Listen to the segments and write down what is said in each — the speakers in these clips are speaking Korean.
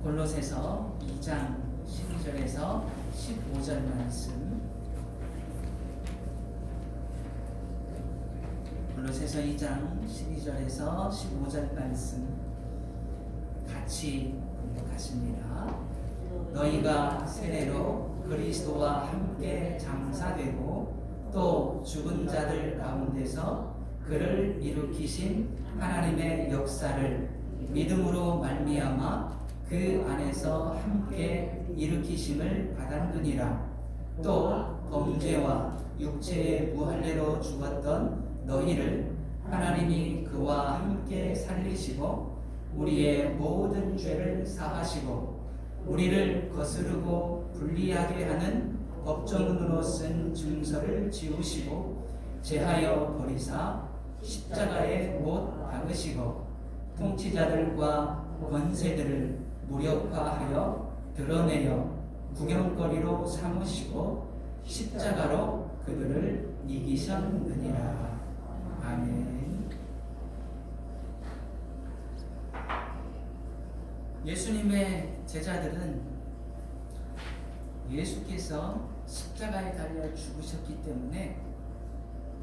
골로새서 2장 12절에서 15절 말씀. 골로새서 2장 12절에서 15절 말씀 같이 공독하십니다. 너희가 세례로 그리스도와 함께 장사되고 또 죽은 자들 가운데서 그를 일으키신 하나님의 역사를 믿음으로 말미암아 그 안에서 함께 일으키심을 받았느니라. 또 범죄와 육체의 무할례로 죽었던 너희를 하나님이 그와 함께 살리시고 우리의 모든 죄를 사하시고 우리를 거스르고 불리하게 하는 법정으로 쓴 증서를 지우시고 제하여 버리사 십자가에 못 박으시고 통치자들과 권세들을 무력화하여 드러내어 구경거리로 삼으시고 십자가로 그들을 이기셨느니라. 아멘. 예수님의 제자들은 예수께서 십자가에 달려 죽으셨기 때문에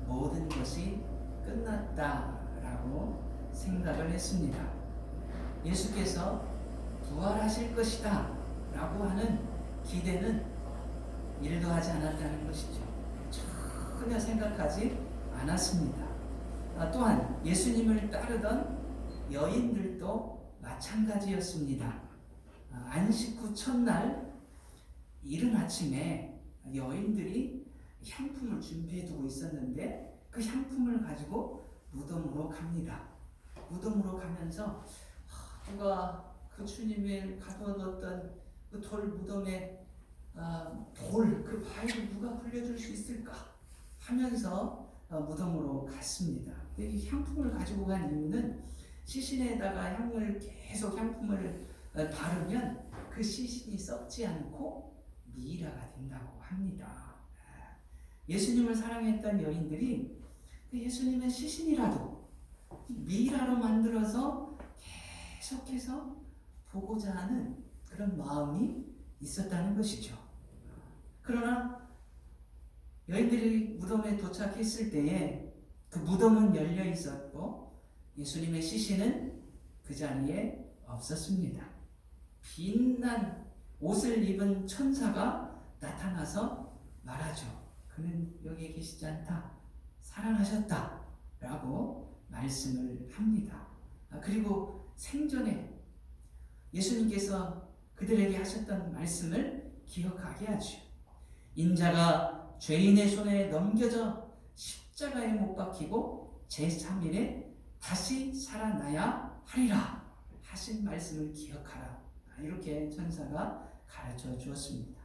모든 것이 끝났다라고 생각을 했습니다. 예수께서 부활하실 것이다 라고 하는 기대는 일도 하지 않았다는 것이죠. 전혀 생각하지 않았습니다. 또한 예수님을 따르던 여인들도 마찬가지였습니다. 안식 후 첫날 이른 아침에 여인들이 향품을 준비해 두고 있었는데 그 향품을 가지고 무덤으로 갑니다. 무덤으로 가면서 누가 그 주님을 가둬뒀던 그 돌 무덤에 그 바위를 누가 굴려줄 수 있을까 하면서 무덤으로 갔습니다. 이 향품을 가지고 간 이유는 시신에다가 계속 향품을 바르면 그 시신이 썩지 않고 미이라가 된다고 합니다. 예수님을 사랑했던 여인들이 예수님의 시신이라도 미이라로 만들어서 계속해서 보고자 하는 그런 마음이 있었다는 것이죠. 그러나 여인들이 무덤에 도착했을 때에 그 무덤은 열려 있었고 예수님의 시신은 그 자리에 없었습니다. 빛난 옷을 입은 천사가 나타나서 말하죠. 그는 여기에 계시지 않다. 살아나셨다. 라고 말씀을 합니다. 그리고 생전에 예수님께서 그들에게 하셨던 말씀을 기억하게 하죠. 인자가 죄인의 손에 넘겨져 십자가에 못 박히고 제3일에 다시 살아나야 하리라 하신 말씀을 기억하라. 이렇게 천사가 가르쳐 주었습니다.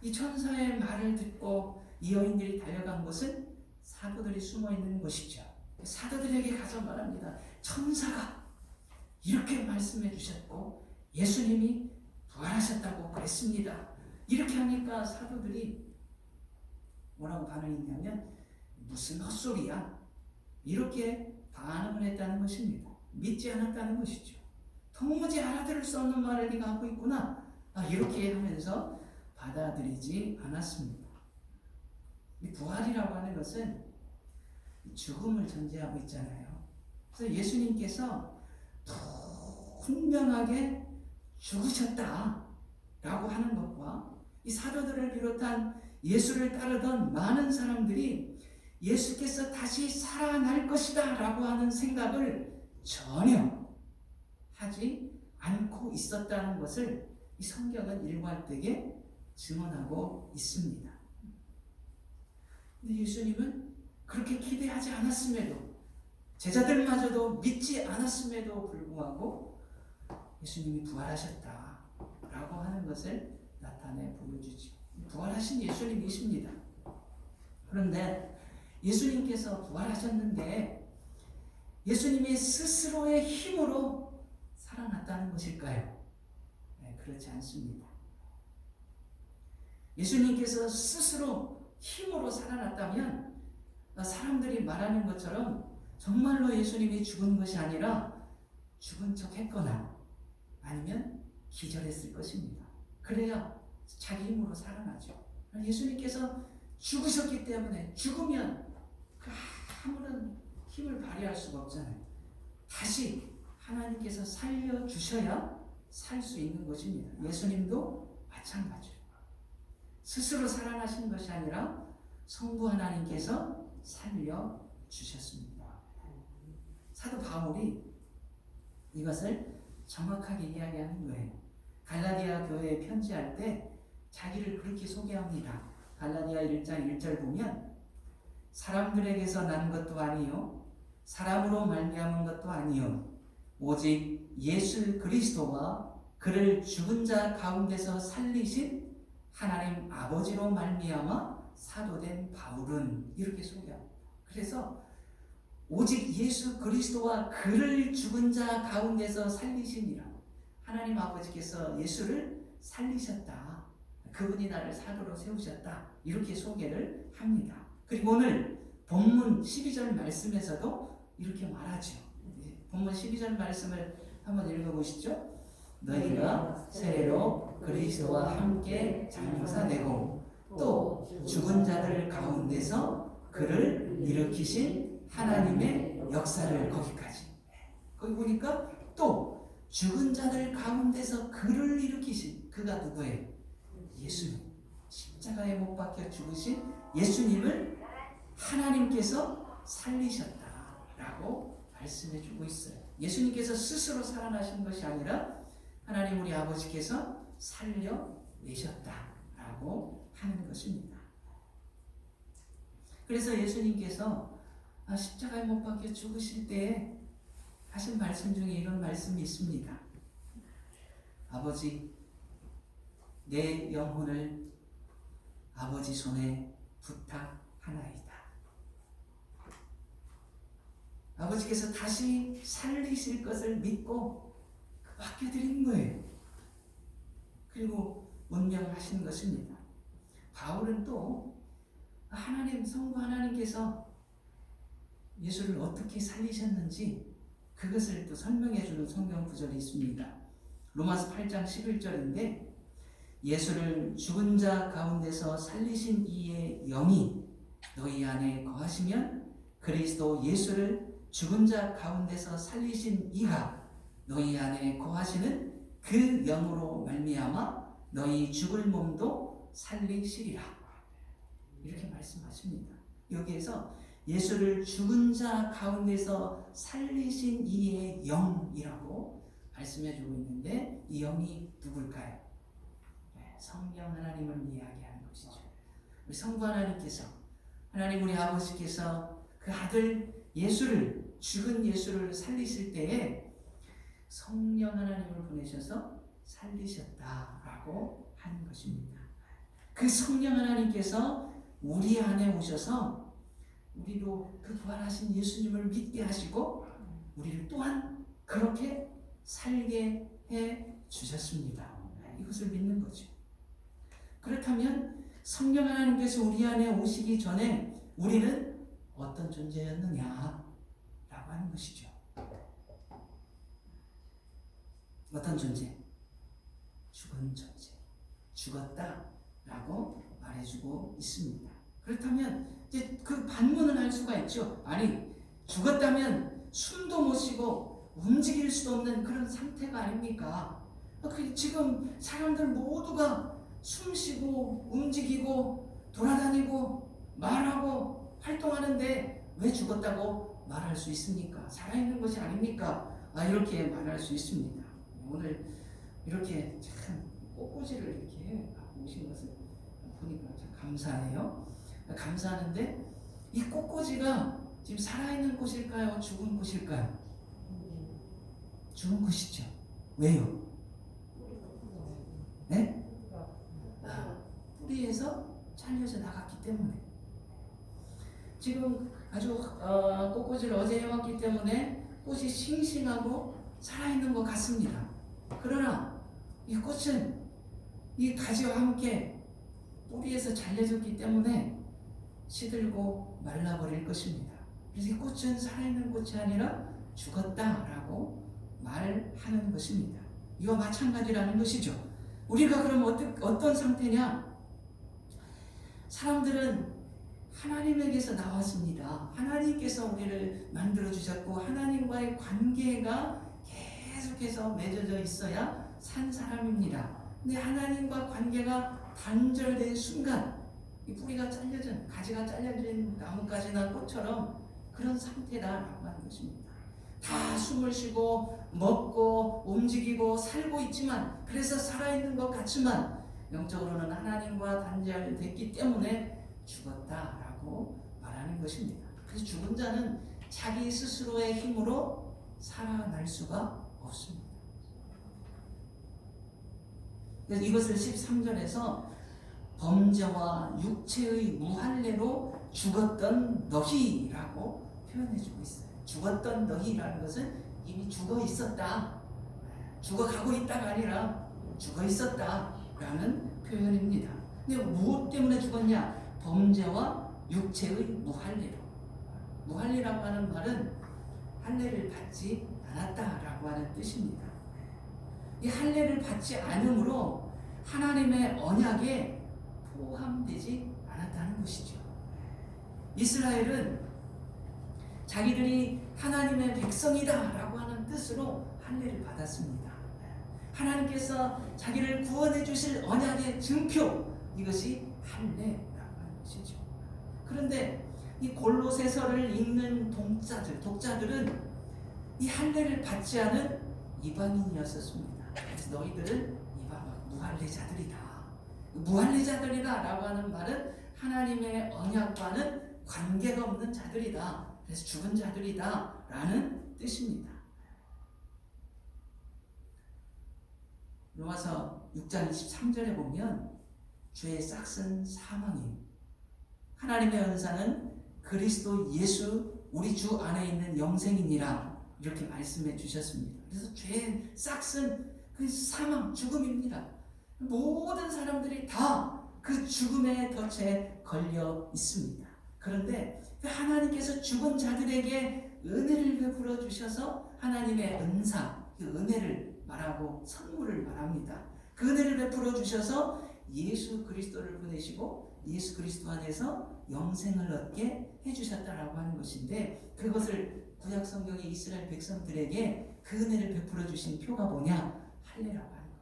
이 천사의 말을 듣고 이 여인들이 달려간 곳은 사도들이 숨어 있는 곳이죠. 사도들에게 가서 말합니다. 천사가 이렇게 말씀해 주셨고 예수님이 부활하셨다고 그랬습니다. 이렇게 하니까 사도들이 뭐라고 반응했냐면 무슨 헛소리야 이렇게 반응을 했다는 것입니다. 믿지 않았다는 것이죠. 도무지 알아들을 수 없는 말을 네가 하고 있구나 이렇게 하면서 받아들이지 않았습니다. 이 부활이라고 하는 것은 죽음을 전제하고 있잖아요. 그래서 예수님께서 분명하게 죽으셨다라고 하는 것과 이 사도들을 비롯한 예수를 따르던 많은 사람들이 예수께서 다시 살아날 것이다 라고 하는 생각을 전혀 하지 않고 있었다는 것을 이 성경은 일관되게 증언하고 있습니다. 근데 예수님은 그렇게 기대하지 않았음에도 제자들마저도 믿지 않았음에도 불구하고 예수님이 부활하셨다라고 하는 것을 나타내 보여주죠. 부활하신 예수님이십니다. 그런데 예수님께서 부활하셨는데 예수님이 스스로의 힘으로 살아났다는 것일까요? 네, 그렇지 않습니다. 예수님께서 스스로 힘으로 살아났다면 사람들이 말하는 것처럼 정말로 예수님이 죽은 것이 아니라 죽은 척 했거나 아니면 기절했을 것입니다. 그래야 자기 힘으로 살아나죠. 예수님께서 죽으셨기 때문에 죽으면 아무런 힘을 발휘할 수가 없잖아요. 다시 하나님께서 살려주셔야 살 수 있는 것입니다. 예수님도 마찬가지로 스스로 살아나신 것이 아니라 성부 하나님께서 살려주셨습니다. 사도 바울이 이것을 정확하게 이야기하는 거예요. 갈라디아 교회에 편지할 때 자기를 그렇게 소개합니다. 갈라디아 1장 1절 보면 사람들에게서 난 것도 아니요 사람으로 말미암은 것도 아니요 오직 예수 그리스도와 그를 죽은 자 가운데서 살리신 하나님 아버지로 말미암아 사도된 바울은 이렇게 소개합니다. 그래서 오직 예수 그리스도와 그를 죽은 자 가운데서 살리시니라. 하나님 아버지께서 예수를 살리셨다. 그분이 나를 사도로 세우셨다. 이렇게 소개를 합니다. 그리고 오늘 본문 12절 말씀에서도 이렇게 말하죠. 본문 12절 말씀을 한번 읽어보시죠. 너희가 세례로 그리스도와 함께 장사되고 또 죽은 자들 가운데서 그를 일으키신 하나님의 역사를 거기까지. 거기 보니까 또 죽은 자들 가운데서 그를 일으키신 그가 누구예요? 예수님. 십자가에 못 박혀 죽으신 예수님을 하나님께서 살리셨다라고 말씀해 주고 있어요. 예수님께서 스스로 살아나신 것이 아니라 하나님 우리 아버지께서 살려내셨다라고 하는 것입니다. 그래서 예수님께서 십자가에 못 박혀 죽으실 때에 하신 말씀 중에 이런 말씀이 있습니다. 아버지, 내 영혼을 아버지 손에 부탁하나이다. 아버지께서 다시 살리실 것을 믿고 맡겨드린 거예요. 그리고 운명하신 것입니다. 바울은 또 하나님, 성부 하나님께서 예수를 어떻게 살리셨는지 그것을 또 설명해 주는 성경 구절이 있습니다. 로마서 8장 11절인데 예수를 죽은 자 가운데서 살리신 이의 영이 너희 안에 거하시면 그리스도 예수를 죽은 자 가운데서 살리신 이가 너희 안에 거하시는 그 영으로 말미암아 너희 죽을 몸도 살리시리라. 이렇게 말씀하십니다. 여기에서 예수를 죽은 자 가운데서 살리신 이의 영이라고 말씀해주고 있는데 이 영이 누굴까요? 성령 하나님을 이야기하는 것이죠. 우리 성부 하나님께서 하나님 우리 아버지께서 그 아들 예수를 죽은 예수를 살리실 때에 성령 하나님을 보내셔서 살리셨다라고 하는 것입니다. 그 성령 하나님께서 우리 안에 오셔서 우리도 그 부활하신 예수님을 믿게 하시고 우리를 또한 그렇게 살게 해 주셨습니다. 이것을 믿는 거죠. 그렇다면 성령 하나님께서 우리 안에 오시기 전에 우리는 어떤 존재였느냐 라고 하는 것이죠. 어떤 존재? 죽은 존재. 죽었다 라고 말해주고 있습니다. 그렇다면 이제 그 반문을 할 수가 있죠. 아니, 죽었다면 숨도 못 쉬고 움직일 수도 없는 그런 상태가 아닙니까? 지금 사람들 모두가 숨 쉬고 움직이고 돌아다니고 말하고 활동하는데 왜 죽었다고 말할 수 있습니까? 살아있는 것이 아닙니까? 이렇게 말할 수 있습니다. 오늘 이렇게 참 꽃꽂이를 이렇게 갖고 오신 것을 보니까 참 감사해요. 감사하는데 이 꽃꽂이가 지금 살아있는 꽃일까요? 죽은 꽃일까요? 죽은 꽃이죠. 왜요? 네? 뿌리에서 잘려져 나갔기 때문에. 지금 아주 꽃꽂이를 어제 해왔기 때문에 꽃이 싱싱하고 살아있는 것 같습니다. 그러나 이 꽃은 이 가지와 함께 뿌리에서 잘려졌기 때문에 시들고 말라버릴 것입니다. 그래서 이 꽃은 살아있는 꽃이 아니라 죽었다라고 말하는 것입니다. 이와 마찬가지라는 것이죠. 우리가 그럼 어떤 상태냐? 사람들은 하나님에게서 나왔습니다. 하나님께서 우리를 만들어주셨고 하나님과의 관계가 계속해서 맺어져 있어야 산 사람입니다. 근데 하나님과 관계가 단절된 순간 이 뿌리가 잘려진, 가지가 잘려진 나뭇가지나 꽃처럼 그런 상태다라고 하는 것입니다. 다 숨을 쉬고 먹고 움직이고 살고 있지만, 그래서 살아있는 것 같지만 영적으로는 하나님과 단절됐기 때문에 죽었다라고 말하는 것입니다. 그래서 죽은 자는 자기 스스로의 힘으로 살아날 수가 없습니다. 그래서 이것을 13절에서 범죄와 육체의 무할례로 죽었던 너희라고 표현해주고 있어요. 죽었던 너희라는 것은 이미 죽어 있었다, 죽어가고 있다가 아니라 죽어 있었다라는 표현입니다. 근데 무엇 때문에 죽었냐? 범죄와 육체의 무할례로. 무할례라고 하는 말은 할례를 받지 않았다라고 하는 뜻입니다. 이 할례를 받지 않음으로 하나님의 언약에 포함되지 않았다는 것이죠. 이스라엘은 자기들이 하나님의 백성이다라고 하는 뜻으로 할례를 받았습니다. 하나님께서 자기를 구원해 주실 언약의 증표, 이것이 할례라고 하는 것이죠. 그런데 이 골로새서를 읽는 독자들은 이 할례를 받지 않은 이방인이었습니다. 그래서 너희들은 무할례자들이다. 무할례자들이다라고 하는 말은 하나님의 언약과는 관계가 없는 자들이다. 그래서 죽은 자들이다 라는 뜻입니다. 로마서 6장 23절에 보면 죄의 싹은 사망이에요. 하나님의 은사는 그리스도 예수 우리 주 안에 있는 영생이니라, 이렇게 말씀해 주셨습니다. 그래서 죄의 싹은 그 사망, 죽음입니다. 모든 사람들이 다 그 죽음의 덫에 걸려 있습니다. 그런데 하나님께서 죽은 자들에게 은혜를 베풀어 주셔서 하나님의 은사, 그 은혜를 말하고 선물을 말합니다. 그 은혜를 베풀어 주셔서 예수 그리스도를 보내시고 예수 그리스도 안에서 영생을 얻게 해주셨다라고 하는 것인데, 그것을 구약 성경의 이스라엘 백성들에게 그 은혜를 베풀어 주신 표가 뭐냐? 할례라고 하는 거예요.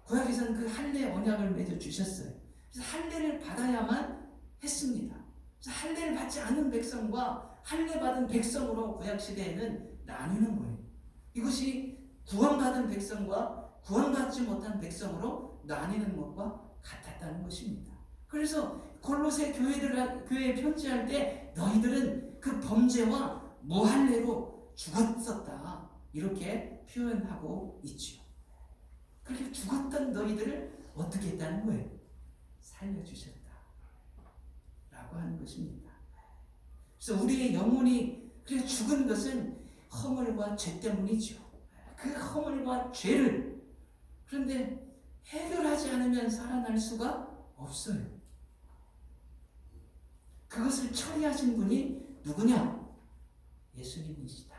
구약에서는 그 할례 언약을 맺어 주셨어요. 그래서 할례를 받아야만 했습니다. 그래서 할례를 받지 않은 백성과 할례 받은 백성으로 구약 시대에는 나뉘는 거예요. 이것이 구원받은 백성과 구원받지 못한 백성으로 나뉘는 것과 같았다는 것입니다. 그래서 골로새 교회에 편지할 때 너희들은 그 범죄와 무할례로 죽었었다, 이렇게 표현하고 있죠. 그렇게 죽었던 너희들을 어떻게 했다는 거예요? 살려주셨다 라고 하는 것입니다. 그래서 우리의 영혼이 그렇게 죽은 것은 허물과 죄 때문이죠. 그 허물과 죄를, 그런데 해결하지 않으면 살아날 수가 없어요. 그것을 처리하신 분이 누구냐? 예수님이시다.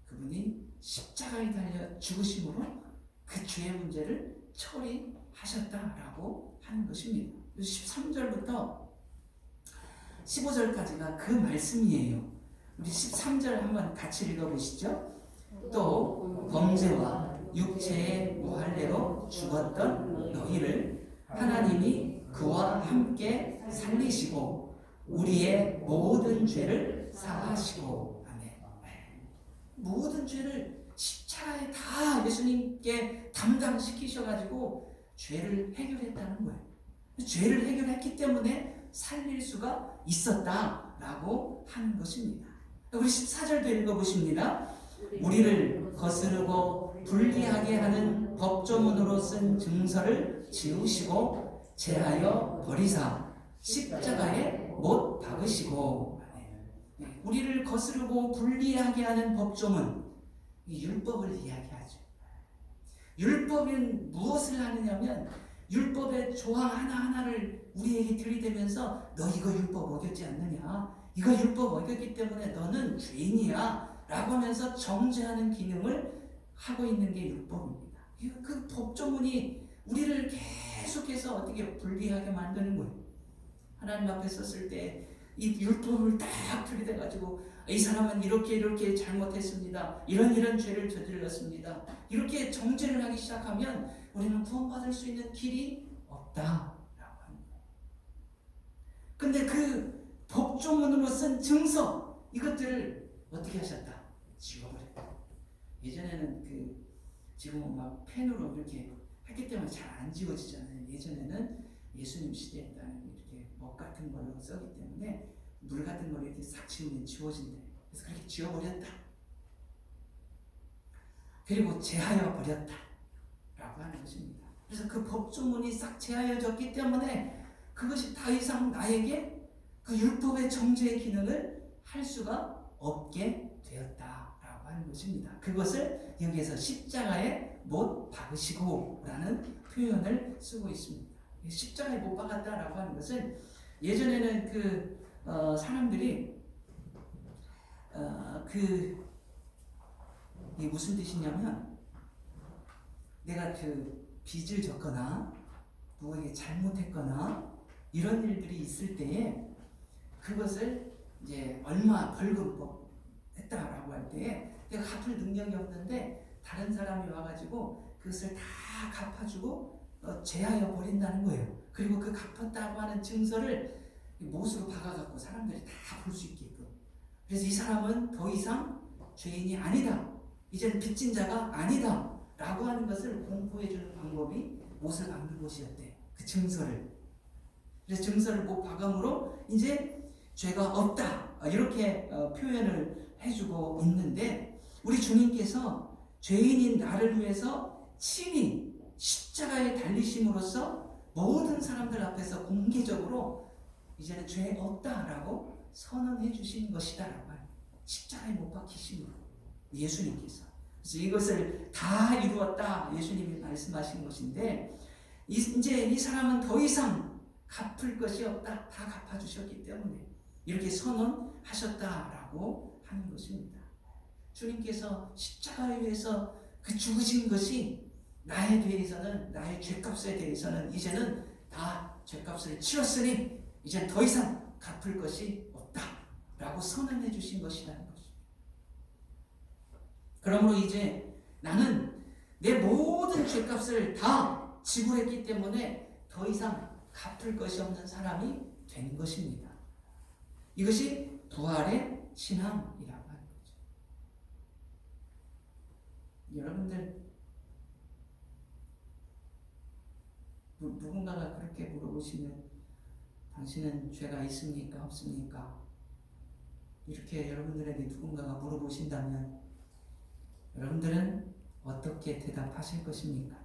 그분이 십자가에 달려 죽으심으로 그 죄의 문제를 처리하셨다라고 하는 것입니다. 13절부터 15절까지가 그 말씀이에요. 우리 13절 한번 같이 읽어보시죠. 또 범죄와 육체의 무할례로 죽었던 너희를 하나님이 그와 함께 살리시고 우리의 모든 죄를 사하시고, 아멘. 모든 죄를 십자가에 다 예수님께 담당시키셔가지고 죄를 해결했다는 거예요. 죄를 해결했기 때문에 살릴 수가 있었다라고 하는 것입니다. 우리 14절도 읽어보십니다. 우리를 거스르고 불리하게 하는 법조문으로 쓴 증서를 지우시고 제하여 버리사 십자가에 못 박으시고, 우리를 거스르고 불리하게 하는 법조문, 율법을 이야기하죠. 율법은 무엇을 하느냐면 율법의 조항 하나하나를 우리에게 들이대면서 너 이거 율법 어겼지 않느냐, 이거 율법 어겼기 때문에 너는 죄인이야 라고 하면서 정죄하는 기능을 하고 있는 게 율법입니다. 그 법조문이 우리를 계속해서 어떻게 불리하게 만드는 거예요. 하나님 앞에 섰을 때 이 율법을 딱 들이대가지고 이 사람은 이렇게 잘못했습니다. 이런 죄를 저질렀습니다. 이렇게 정죄를 하기 시작하면 우리는 구원받을 수 있는 길이 없다라고 하는 거예요. 근데 그 법조문으로 쓴 증서 이것들을 어떻게 하셨다? 지워버렸다. 예전에는 지금은 막 펜으로 이렇게 했기 때문에 잘 안 지워지잖아요. 예전에는 예수님 시대에 따른 이렇게 먹 같은 걸로 써기 때문에 물 같은 걸로 이렇게 싹 지우면 지워진대. 그래서 그렇게 지워버렸다. 그리고 제하여 버렸다 라고 하는 것입니다. 그래서 그 법조문이 싹 제하여졌기 때문에 그것이 더 이상 나에게 그 율법의 정죄의 기능을 할 수가 없게 되었다라고 하는 것입니다. 그것을 여기에서 십자가에 못 박으시고 라는 표현을 쓰고 있습니다. 십자가에 못 박았다라고 하는 것은 예전에는 사람들이 이게 무슨 뜻이냐면 내가 빚을 졌거나 누구에게 잘못했거나 이런 일들이 있을 때에 그것을 이제 얼마 벌금 했다라고 할 때에 내가 갚을 능력이 없는데 다른 사람이 와가지고 그것을 다 갚아주고 제하여 버린다는 거예요. 그리고 그 갚았다고 하는 증서를 못으로 박아갖고 사람들이 다 볼 수 있게끔. 그래서 이 사람은 더 이상 죄인이 아니다. 이제는 빚진 자가 아니다. 라고 하는 것을 공포해주는 방법이 못을 박는 것이었대. 그 증서를. 그래서 증서를 못 박음으로 이제 죄가 없다. 이렇게 표현을 해주고 있는데 우리 주님께서 죄인인 나를 위해서 친히 십자가에 달리심으로써 모든 사람들 앞에서 공개적으로 이제는 죄 없다라고 선언해 주신 것이다라고 하는 십자가에 못 박히심으로 예수님께서. 그래서 이것을 다 이루었다 예수님이 말씀하신 것인데 이제 이 사람은 더 이상 갚을 것이 없다. 다 갚아주셨기 때문에 이렇게 선언하셨다라고 하는 것입니다. 주님께서 십자가에 위해서 그 죽으신 것이 나에 대해서는 나의 죄값에 대해서는 이제는 다 죄값을 치렀으니 이제 더 이상 갚을 것이 없다라고 선언해 주신 것이라는 것입니다. 그러므로 이제 나는 내 모든 죄값을 다 지불했기 때문에 더 이상 갚을 것이 없는 사람이 된 것입니다. 이것이 부활의 신앙이라고 하는 거죠. 여러분들 누군가가 그렇게 물어보시면 당신은 죄가 있습니까? 없습니까? 이렇게 여러분들에게 누군가가 물어보신다면 여러분들은 어떻게 대답하실 것입니까?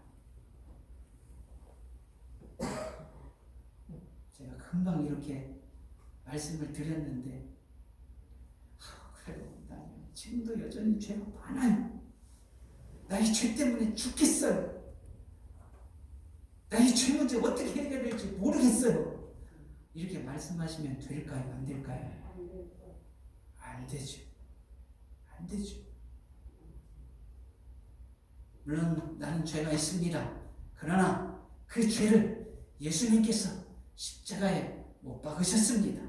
제가 금방 이렇게 말씀을 드렸는데 그래도 나는 지금도 여전히 죄가 많아요. 나 이 죄 때문에 죽겠어요. 나 이 죄 문제 어떻게 해결될지 모르겠어요. 이렇게 말씀하시면 될까요? 안 될까요? 안 되죠. 안 되죠. 물론 나는 죄가 있습니다. 그러나 그 죄를 예수님께서 십자가에 못 박으셨습니다.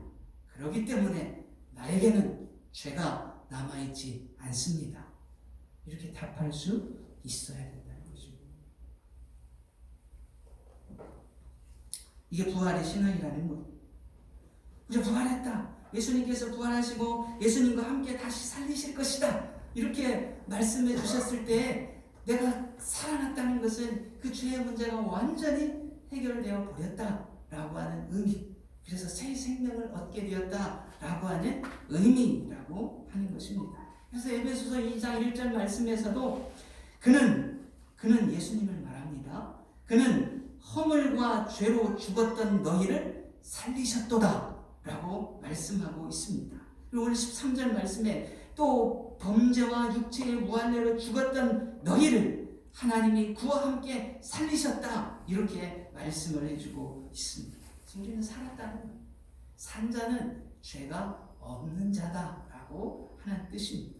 그렇기 때문에 나에게는 죄가 남아있지 않습니다. 이렇게 답할 수 있어야 된다는 거죠. 이게 부활의 신앙이라는 거예요. 우리가 부활했다. 예수님께서 부활하시고 예수님과 함께 다시 살리실 것이다. 이렇게 말씀해 주셨을 때 내가 살아났다는 것은 그 죄의 문제가 완전히 해결되어 버렸다라고 하는 의미. 그래서 새 생명을 얻게 되었다라고 하는 의미라고 하는 것입니다. 그래서 에베소서 2장 1절 말씀에서도 그는 예수님을 말합니다. 그는 허물과 죄로 죽었던 너희를 살리셨도다 라고 말씀하고 있습니다. 그리고 오늘 13절 말씀에 또 범죄와 육체의 무한례로 죽었던 너희를 하나님이 그와 함께 살리셨다 이렇게 말씀을 해주고 있습니다. 우리는 살았다는 거예요. 산 자는 죄가 없는 자다라고 하는 뜻입니다.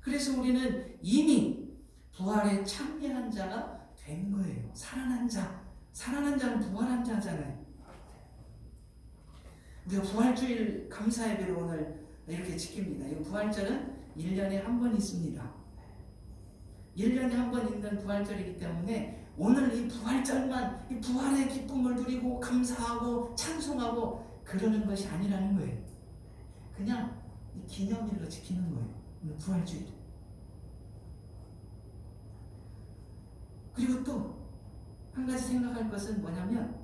그래서 우리는 이미 부활에 참여한 자가 된 거예요. 살아난 자. 살아난 자는 부활한 자잖아요. 우리가 부활주일 감사 예배를 오늘 이렇게 지킵니다. 이 부활절은 1년에 한 번 있습니다. 1년에 한 번 있는 부활절이기 때문에 오늘 이 부활절만 이 부활의 기쁨을 누리고 감사하고 찬송하고 그러는 것이 아니라는 거예요. 그냥 이 기념일로 지키는 거예요. 오늘 부활주일. 그리고 또 한 가지 생각할 것은 뭐냐면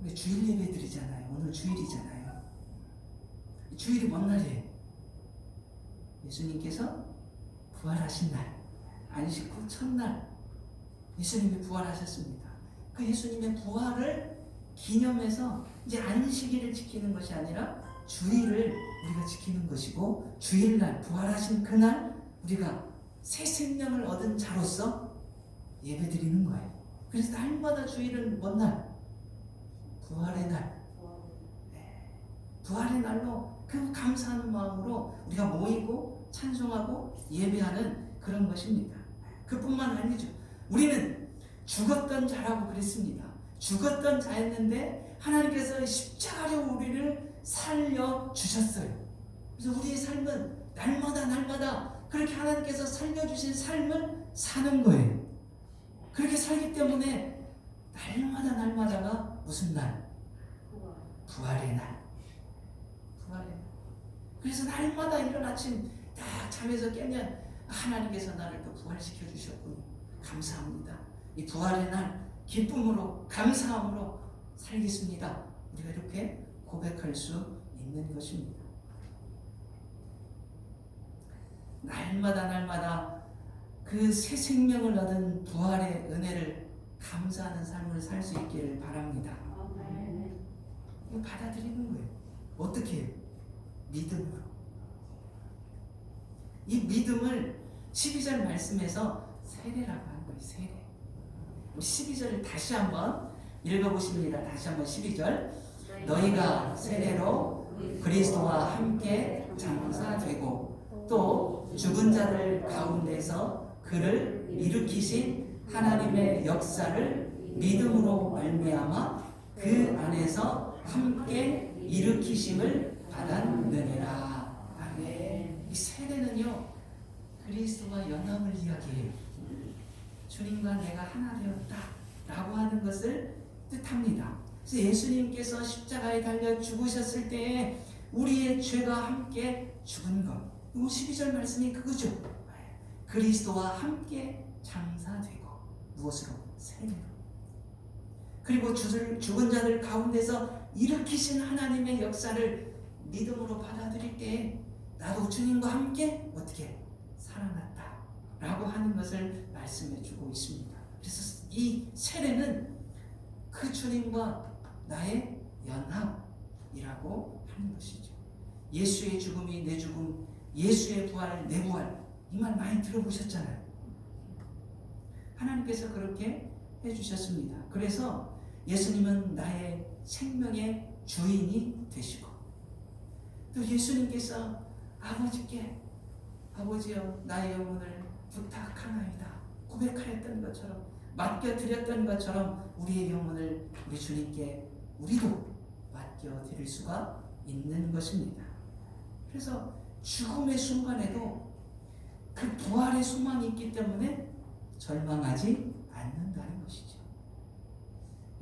우리 주일 예배 드리잖아요. 오늘 주일이잖아요. 주일이 뭔 날이에요? 예수님께서 부활하신 날, 안식 후 첫날 예수님이 부활하셨습니다. 그 예수님의 부활을 기념해서 이제 안식일을 지키는 것이 아니라 주일을 우리가 지키는 것이고, 주일날 부활하신 그날 우리가 새 생명을 얻은 자로서 예배드리는 거예요. 그래서 날마다 주일은 뭔 날? 부활의 날. 부활의 날로 그 감사하는 마음으로 우리가 모이고 찬송하고 예배하는 그런 것입니다. 그뿐만 아니죠. 우리는 죽었던 자라고 그랬습니다. 죽었던 자였는데 하나님께서 십자가로 우리를 살려주셨어요. 그래서 우리의 삶은 날마다 그렇게 하나님께서 살려주신 삶을 사는 거예요. 그렇게 살기 때문에 날마다가 무슨 날? 부활의 날. 부활의 날. 그래서 날마다 이른 아침 딱 잠에서 깨면 하나님께서 나를 또 부활시켜 주셨군요. 감사합니다. 이 부활의 날 기쁨으로 감사함으로 살겠습니다. 우리가 이렇게 고백할 수 있는 것입니다. 날마다 그 새 생명을 얻은 부활의 은혜를 감사하는 삶을 살 수 있기를 바랍니다. 이거 받아들이는 거예요. 어떻게 해요? 믿음으로. 이 믿음을 12절 말씀에서 세례라고 하는 거예요. 세례. 12절을 다시 한번 읽어보십니다. 다시 한번 12절. 너희가 세례로 그리스도와 함께 장사되고 또 죽은 자들 가운데서 그를 일으키신 하나님의 역사를 믿음으로 말미암아 그 안에서 함께 일으키심을 받았느니라. 아멘. 이 세례는요 그리스도와 연합을 이야기해요. 주님과 내가 하나 되었다 라고 하는 것을 뜻합니다. 그래서 예수님께서 십자가에 달려 죽으셨을 때에 우리의 죄가 함께 죽은 것, 12절 말씀이 그거죠. 그리스도와 함께 장사되고 무엇으로? 세례로. 그리고 죽은 자들 가운데서 일으키신 하나님의 역사를 믿음으로 받아들일 때 나도 주님과 함께 어떻게 살아났다 라고 하는 것을 말씀해 주고 있습니다. 그래서 이 세례는 그 주님과 나의 연합이라고 하는 것이죠. 예수의 죽음이 내 죽음, 예수의 부활 내 부활, 이 말 많이 들어보셨잖아요. 하나님께서 그렇게 해주셨습니다. 그래서 예수님은 나의 생명의 주인이 되시고 또 예수님께서 아버지께 아버지여 나의 영혼을 부탁하나이다 고백하였던 것처럼 맡겨드렸던 것처럼 우리의 영혼을 우리 주님께 우리도 맡겨드릴 수가 있는 것입니다. 그래서 죽음의 순간에도 그 부활의 소망이 있기 때문에 절망하지 않는다는 것이죠.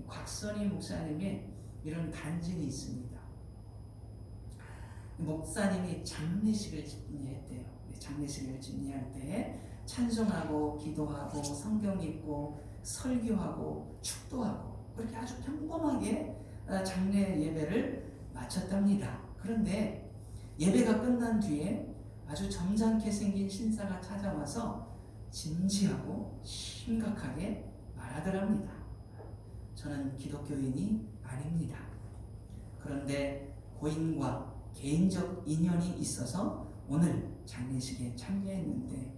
곽선희 목사님의 이런 간증이 있습니다. 목사님이 장례식을 집례했대요. 장례식을 집례할 때 찬송하고 기도하고 성경 읽고 설교하고 축도하고 그렇게 아주 평범하게 장례 예배를 마쳤답니다. 그런데 예배가 끝난 뒤에 아주 점잖게 생긴 신사가 찾아와서 진지하고 심각하게 말하더랍니다. 저는 기독교인이 아닙니다. 그런데 고인과 개인적 인연이 있어서 오늘 장례식에 참여했는데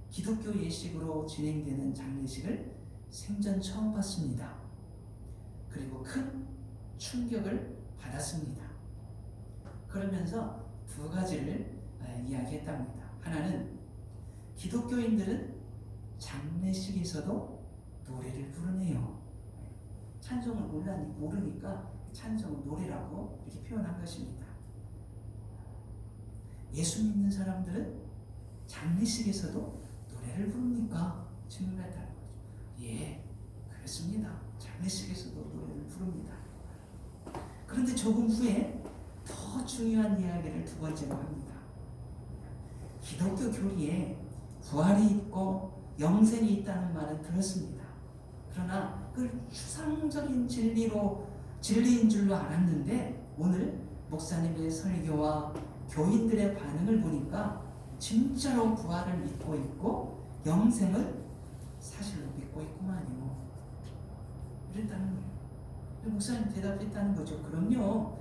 기독교 예식으로 진행되는 장례식을 생전 처음 봤습니다. 그리고 큰 충격을 받았습니다. 그러면서 두 가지를 이야기했답니다. 하나는 기독교인들은 장례식에서도 노래를 부르네요. 찬송을 모르니까 찬송을 노래라고 이렇게 표현한 것입니다. 예수 믿는 사람들은 장례식에서도 노래를 부릅니까? 질문했다는 거죠. 예, 그렇습니다. 장례식에서도 노래를 부릅니다. 그런데 조금 후에 더 중요한 이야기를 두 번째로 합니다. 기독교 교리에 부활이 있고 영생이 있다는 말은 들었습니다. 그러나 그걸 추상적인 진리인 줄로 알았는데 오늘 목사님의 설교와 교인들의 반응을 보니까 진짜로 부활을 믿고 있고 영생을 사실로 믿고 있구만요. 이랬다는 거예요. 목사님 대답했다는 거죠. 그럼요.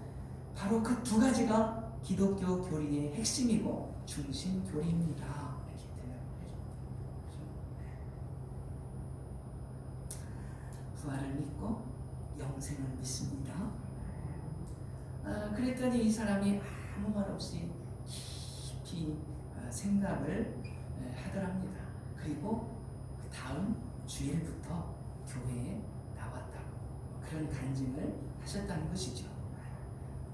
바로 그 두 가지가 기독교 교리의 핵심이고 중심 교리입니다. 이렇게 대답을 해줍니다. 부활을 믿고 영생을 믿습니다. 그랬더니 이 사람이 아무 말 없이 깊이 생각을 하더랍니다. 그리고 그 다음 주일부터 교회에 나왔다고 그런 간증을 하셨다는 것이죠.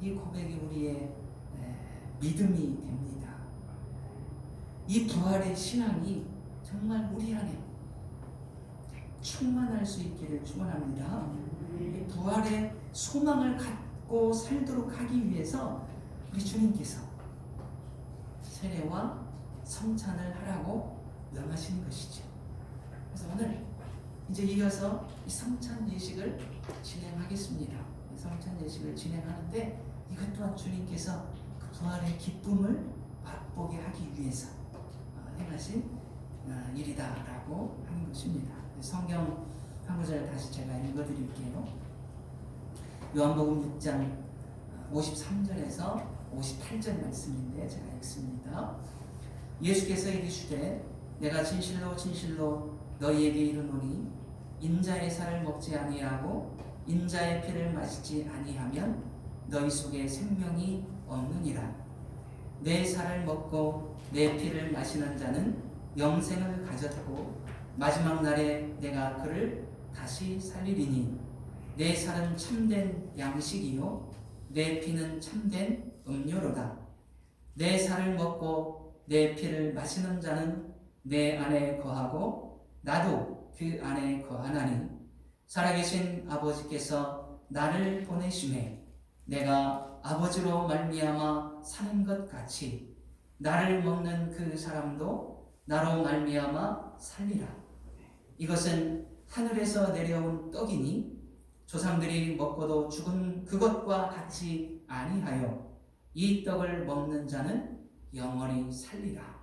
이 고백이 우리의 믿음이 됩니다. 이 부활의 신앙이 정말 우리 안에 충만할 수 있기를 축원합니다. 이 부활의 소망을 갖고 살도록 하기 위해서 우리 주님께서 세례와 성찬을 하라고 명하시는 것이죠. 그래서 오늘 이제 이어서 이 성찬 예식을 진행하겠습니다. 성찬 예식을 진행하는데 이것 또한 주님께서 그 부활의 기쁨을 맛보게 하기 위해서 행하신 일이다라고 하는 것입니다. 성경 한 구절 다시 제가 읽어드릴게요. 요한복음 6장 53절에서 58절 말씀인데 제가 읽습니다. 예수께서 이르시되 내가 진실로 진실로 너희에게 이르노니 인자의 살을 먹지 아니하고 인자의 피를 마시지 아니하면 너희 속에 생명이 없느니라. 내 살을 먹고 내 피를 마시는 자는 영생을 가졌고 마지막 날에 내가 그를 다시 살리리니 내 살은 참된 양식이요 내 피는 참된 음료로다. 내 살을 먹고 내 피를 마시는 자는 내 안에 거하고 나도 그 안에 거하나니 살아계신 아버지께서 나를 보내심에 내가 아버지로 말미암아 사는 것 같이 나를 먹는 그 사람도 나로 말미암아 살리라. 이것은 하늘에서 내려온 떡이니 조상들이 먹고도 죽은 그것과 같이 아니하여 이 떡을 먹는 자는 영원히 살리라.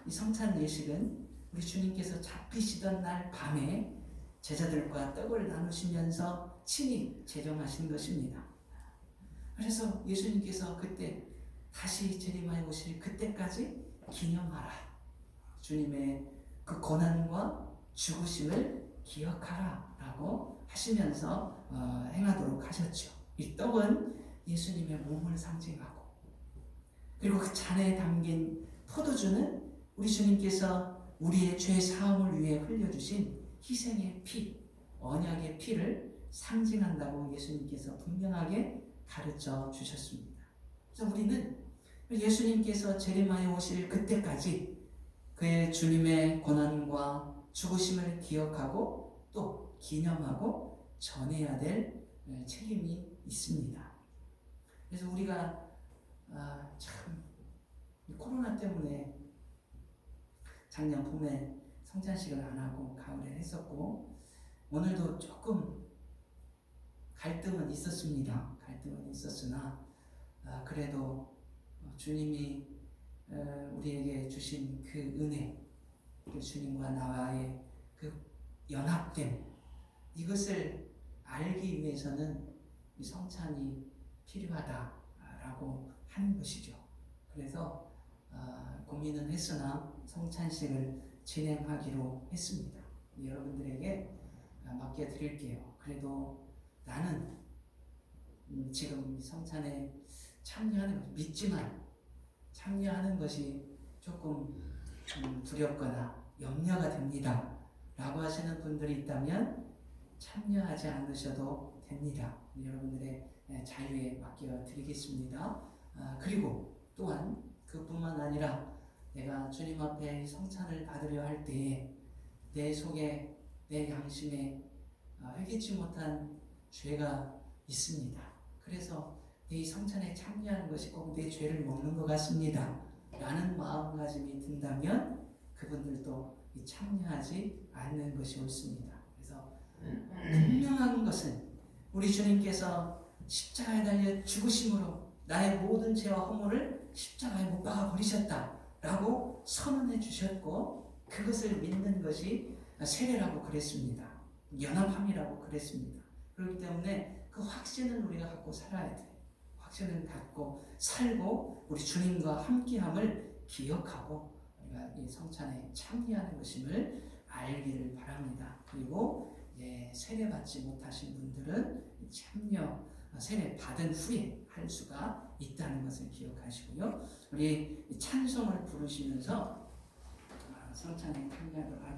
이 성찬 예식은 우리 주님께서 잡히시던 날 밤에 제자들과 떡을 나누시면서 친히 제정하신 것입니다. 그래서 예수님께서 그때 다시 재림하여 오실 그때까지 기념하라. 주님의 그 고난과 죽으심을 기억하라 라고 하시면서 행하도록 하셨죠. 이 떡은 예수님의 몸을 상징하고 그리고 그 잔에 담긴 포도주는 우리 주님께서 우리의 죄 사함을 위해 흘려주신 희생의 피, 언약의 피를 상징한다고 예수님께서 분명하게 가르쳐 주셨습니다. 그래서 우리는 예수님께서 재림하여 오실 그때까지 그의 주님의 고난과 죽으심을 기억하고 또 기념하고 전해야 될 책임이 있습니다. 그래서 우리가 참 코로나 때문에 작년 봄에 성찬식을 안 하고 가을에 했었고 오늘도 조금 갈등은 있었습니다. 갈등은 있었으나 그래도 주님이 우리에게 주신 그 은혜, 그 주님과 나와의 그 연합됨, 이것을 알기 위해서는 이 성찬이 필요하다라고 하는 것이죠. 그래서 고민은 했으나 성찬식을 진행하기로 했습니다. 여러분들에게 맡겨드릴게요. 그래도 나는 지금 성찬에 참여하는 것, 믿지만 참여하는 것이 조금 두렵거나 염려가 됩니다 라고 하시는 분들이 있다면 참여하지 않으셔도 됩니다. 여러분들의 자유에 맡겨드리겠습니다. 그리고 또한 그뿐만 아니라 내가 주님 앞에 성찬을 받으려 할 때에 내 속에 내 양심에 회개치 못한 죄가 있습니다. 그래서 이 성찬에 참여하는 것이 꼭 내 죄를 먹는 것 같습니다 라는 마음가짐이 든다면 그분들도 참여하지 않는 것이 옳습니다. 그래서 분명한 것은 우리 주님께서 십자가에 달려 죽으심으로 나의 모든 죄와 허물을 십자가에 못 박아 버리셨다 라고 선언해 주셨고, 그것을 믿는 것이 세례라고 그랬습니다. 연합함이라고 그랬습니다. 그렇기 때문에 그 확신을 우리가 갖고 살아야 돼요. 확신을 갖고 살고 우리 주님과 함께함을 기억하고 우리가 이 성찬에 참여하는 것임을 알기를 바랍니다. 그리고 세례 받지 못하신 분들은 참여 세례 받은 후에 할 수가 있다는 것을 기억하시고요. 우리 찬송을 부르시면서 성찬에 참여하도록 하겠습니다.